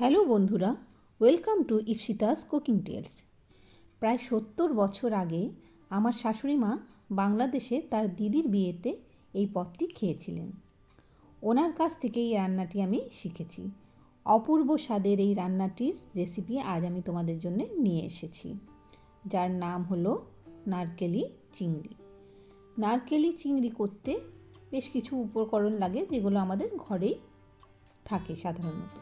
Hello বন্ধুরা, welcome to Ipsita's cooking tales. প্রায় 70 বছর আগে আমার শাশুড়ি মা বাংলাদেশে তার দিদির বিয়েতে এই পদটি খেয়েছিলেন। ওনার কাছ থেকে এই রান্নাটি আমি শিখেছি। অপূর্ব স্বাদের এই রান্নাটির রেসিপি আজ আমি তোমাদের জন্য নিয়ে এসেছি, যার নাম হলো নারকেলি চিংড়ি। নারকেলি চিংড়ি করতে বেশ কিছু উপকরণ লাগে, যেগুলো আমাদের ঘরেই থাকে সাধারণত।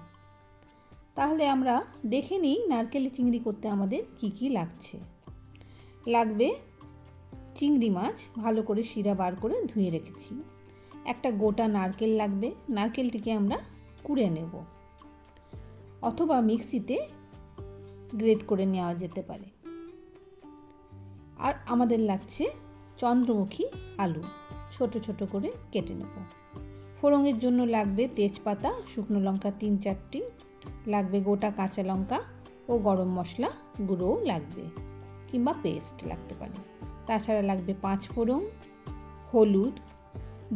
তাহলে আমরা দেখে নিই নারকেলি চিংড়ি করতে আমাদের কি কি লাগছে। লাগবে চিংড়ি মাছ, ভালো করে শিরা বার করে ধুয়ে রেখেছি। একটা গোটা নারকেল লাগবে, নারকেলটিকে আমরা কুড়ে নেব, অথবা মিক্সিতে গ্রেট করে নেওয়া যেতে পারে। আর আমাদের লাগছে চন্দ্রমুখী আলু, ছোট ছোট করে কেটে নেব। ফোড়নের জন্য লাগবে তেজপাতা, শুকনো লঙ্কা 3-4টি, লাগবে গোটা কাঁচা লঙ্কা ও গরম মশলা গুঁড়োও লাগবে, কিংবা পেস্ট লাগতে পারে। তাছাড়া লাগবে 5 ফোড়ন, হলুদ,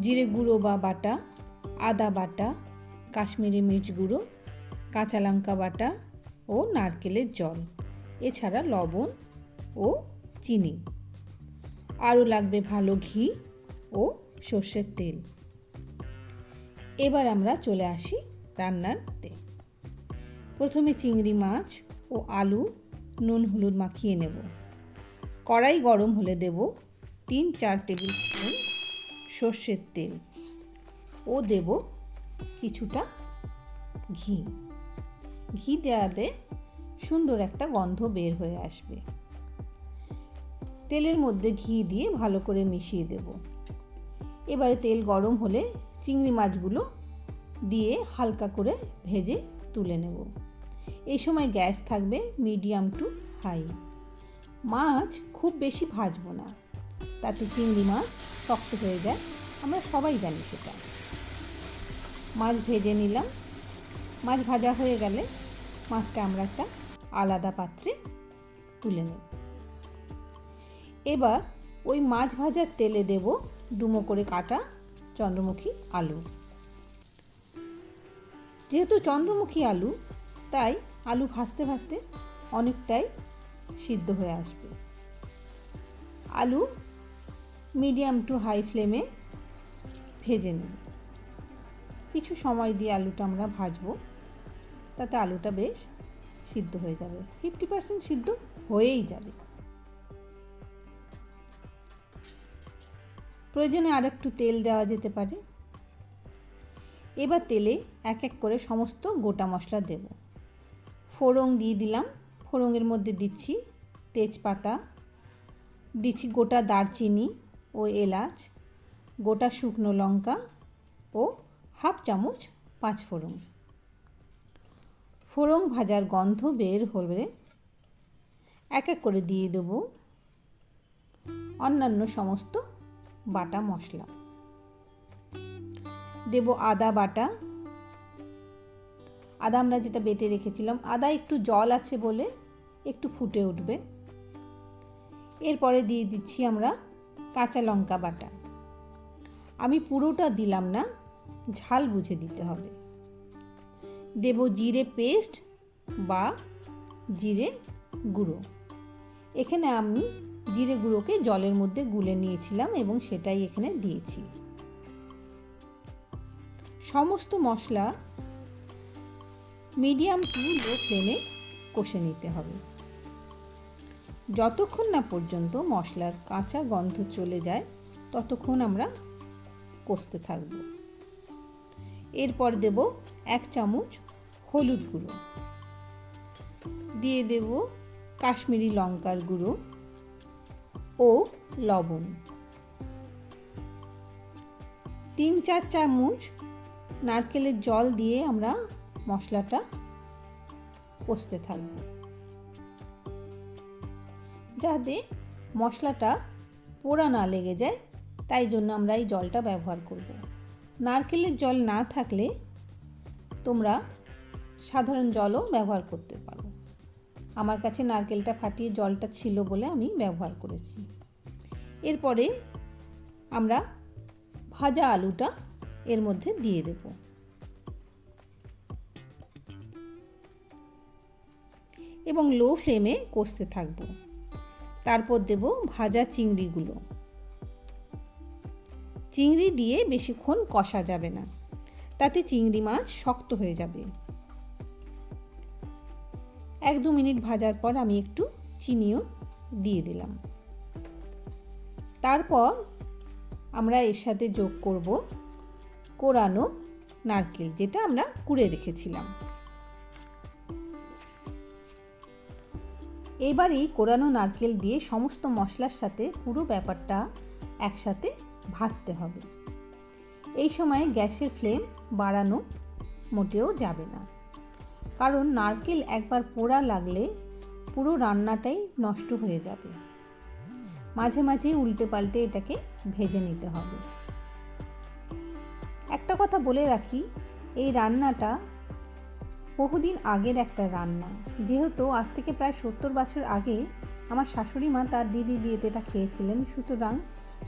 জিরে গুঁড়ো বা বাটা, আদা বাটা, কাশ্মীরি মির্চ গুঁড়ো, কাঁচা লঙ্কা বাটা ও নারকেলের জল, এছাড়া লবণ ও চিনি। আরও লাগবে ভালো ঘি ও সর্ষের তেল। এবার আমরা চলে আসি রান্নাতে। প্রথমে চিংড়ি মাছ ও আলু নুন হলুদ মাখিয়ে নেব। কড়াই গরম হলে দেব 3-4 টেবিল স্পুন সর্ষের তেল ও দেব কিছুটা ঘি। ঘি দেওয়াতে সুন্দর একটা গন্ধ বের হয়ে আসবে। তেলের মধ্যে ঘি দিয়ে ভালো করে মিশিয়ে দেব। এবারে তেল গরম হলে চিংড়ি মাছগুলো দিয়ে হালকা করে ভেজে তুলে নেব। এই সময় গ্যাস থাকবে মিডিয়াম টু হাই। মাছ খুব বেশি ভাজবো না, তাতে চিংড়ি মাছ শক্ত হয়ে যায়, আমরা সবাই জানি সেটা। মাছ ভেজে নিলাম। মাছ ভাজা হয়ে গেলে মাছটা আমরা একটা আলাদা পাত্রে তুলে নেব। এবার ওই মাছ ভাজার তেলে দেব ডুমো করে কাটা চন্দ্রমুখী আলু। যেহেতু চন্দ্রমুখী আলু, তাই আলু ভাজতে ভাজতে অনেকটাই সিদ্ধ হয়ে আসবে। আলু মিডিয়াম টু হাই ফ্লেমে ভেজে নেব। কিছু সময় দিয়ে আলুটা আমরা ভাজবো, তাতে আলুটা বেশ সিদ্ধ হয়ে যাবে। 50% সিদ্ধ হয়েই যাবে। প্রয়োজনে আর একটু তেল দেওয়া যেতে পারে। এবার তেলে এক এক করে সমস্ত গোটা মশলা দেব। ফোড়ন দিয়ে দিলাম। ফোড়নের মধ্যে দিচ্ছি তেজপাতা, দিচ্ছি গোটা দারচিনি ও এলাচ, গোটা শুকনো লঙ্কা ও হাফ চামচ 5 ফোড়ন। ফোড়ন ভাজার গন্ধ বের হলে এক এক করে দিয়ে দেব অন্যান্য সমস্ত বাটা মশলা। দেব আদা বাটা। আদা আমরা যেটা বেটে রেখেছিলাম, আদা একটু জল আছে বলে একটু ফুটে উঠবে। এরপরে দিয়ে দিচ্ছি আমরা কাঁচা লঙ্কা বাটা। আমি পুরোটা দিলাম না, ঝাল বুঝে দিতে হবে। দেব জিরে পেস্ট বা জিরে গুঁড়ো। এখানে আমি জিরে গুঁড়োকে জলের মধ্যে গুলে নিয়েছিলাম এবং সেটাই এখানে দিয়েছি। সমস্ত মশলা মিডিয়াম টু লো ফ্লেমে কষে নিতে হবে, যতক্ষণ না পর্যন্ত মশলার কাঁচা গন্ধ চলে যায় ততক্ষণ আমরা কষতে থাকব। এরপর দেব 1 চামচ হলুদ গুঁড়ো, দিয়ে দেব কাশ্মীরি লঙ্কার গুঁড়ো ও লবণ। 3-4 চামচ নারকেলের জল দিয়ে আমরা মশলাটা কষতে থাকব, যাতে মশলাটা পোড়া না লেগে যায়। তাই জন্য আমরা এই জলটা ব্যবহার করব। নারকেলের জল না থাকলে তোমরা সাধারণ জলও ব্যবহার করতে পারো। আমার কাছে নারকেলটা ফাটিয়ে জলটা ছিল বলে আমি ব্যবহার করেছি। এরপরে আমরা ভাজা আলুটা এর মধ্যে দিয়ে দেব। এবং লো ফ্লেমে কষতে থাকব। তারপর দেব ভাজা চিংড়িগুলো। চিংড়ি দিয়ে বেশিক্ষণ কষা যাবে না, তাতে চিংড়ি মাছ শক্ত হয়ে যাবে। 1-2 মিনিট ভাজার পর আমি একটু চিনিও দিয়ে দিলাম। তারপর আমরা এর সাথে যোগ করব কোরানো নারকেল, যেটা আমরা কুড়ে রেখেছিলাম। এবারই কোরানো নারকেল দিয়ে সমস্ত মশলার সাথে পুরো ব্যাপারটা একসাথে ভাজতে হবে। এই সময় গ্যাসের ফ্লেম বাড়ানো মোটেও যাবে না, কারণ নারকেল একবার পোড়া লাগলে পুরো রান্নাটাই নষ্ট হয়ে যাবে। মাঝে মাঝে উল্টে পাল্টে এটাকে ভেজে নিতে হবে। একটা কথা বলে রাখি, এই রান্নাটা বহুদিন আগের একটা রান্না। যেহেতু আজ থেকে প্রায় 70 বছর আগে আমার শাশুড়ি মা তার দিদির বিয়েতে এটা খেয়েছিলেন, সুতরাং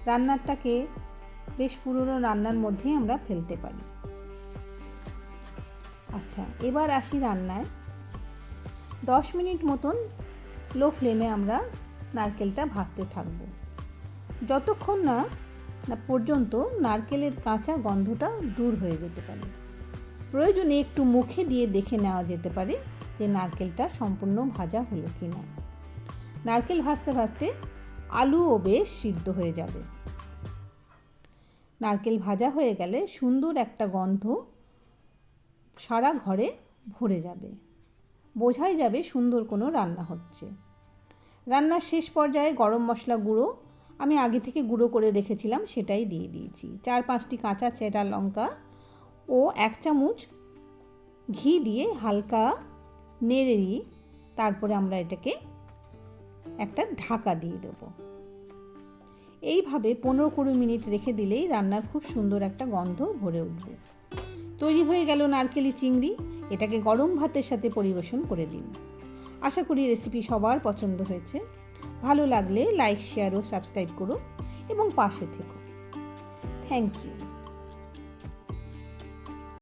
রান্নাটাকে বেশ পুরনো রান্নার মধ্যেই আমরা ফেলতে পারি। আচ্ছা, এবার আসি রান্নায়। 10 মিনিট মতন লো ফ্লেমে আমরা নারকেলটা ভাজতে থাকব, যতক্ষণ না পর্যন্ত নারকেলের কাঁচা গন্ধটা দূর হয়ে যেতে পারে। প্রয়োজনে একটু মুখে দিয়ে দেখে নেওয়া যেতে পারে যে নারকেলটা সম্পূর্ণ ভাজা হলো কি না। নারকেল ভাজতে ভাজতে আলুও বেশ সিদ্ধ হয়ে যাবে। নারকেল ভাজা হয়ে গেলে সুন্দর একটা গন্ধ সারা ঘরে ভরে যাবে, বোঝাই যাবে সুন্দর কোনো রান্না হচ্ছে। রান্নার শেষ পর্যায়ে গরম মশলা গুঁড়ো আমি আগে থেকে গুঁড়ো করে রেখেছিলাম, সেটাই দিয়ে দিয়েছি। 4-5টি কাঁচা চেরা লঙ্কা ও 1 চামচ ঘি দিয়ে হালকা নেড়ে দিয়ে তারপরে আমরা এটাকে একটা ঢাকা দিয়ে দেব। এইভাবে 15-20 মিনিট রেখে দিলেই রান্নার খুব সুন্দর একটা গন্ধ ভরে উঠবে। তৈরি হয়ে গেল নারকেলি চিংড়ি। এটাকে গরম ভাতের সাথে পরিবেশন করে দিন। আশা করি রেসিপি সবার পছন্দ হয়েছে। ভালো লাগলে লাইক, শেয়ার ও সাবস্ক্রাইব করো এবং পাশে থেকো। Thank you.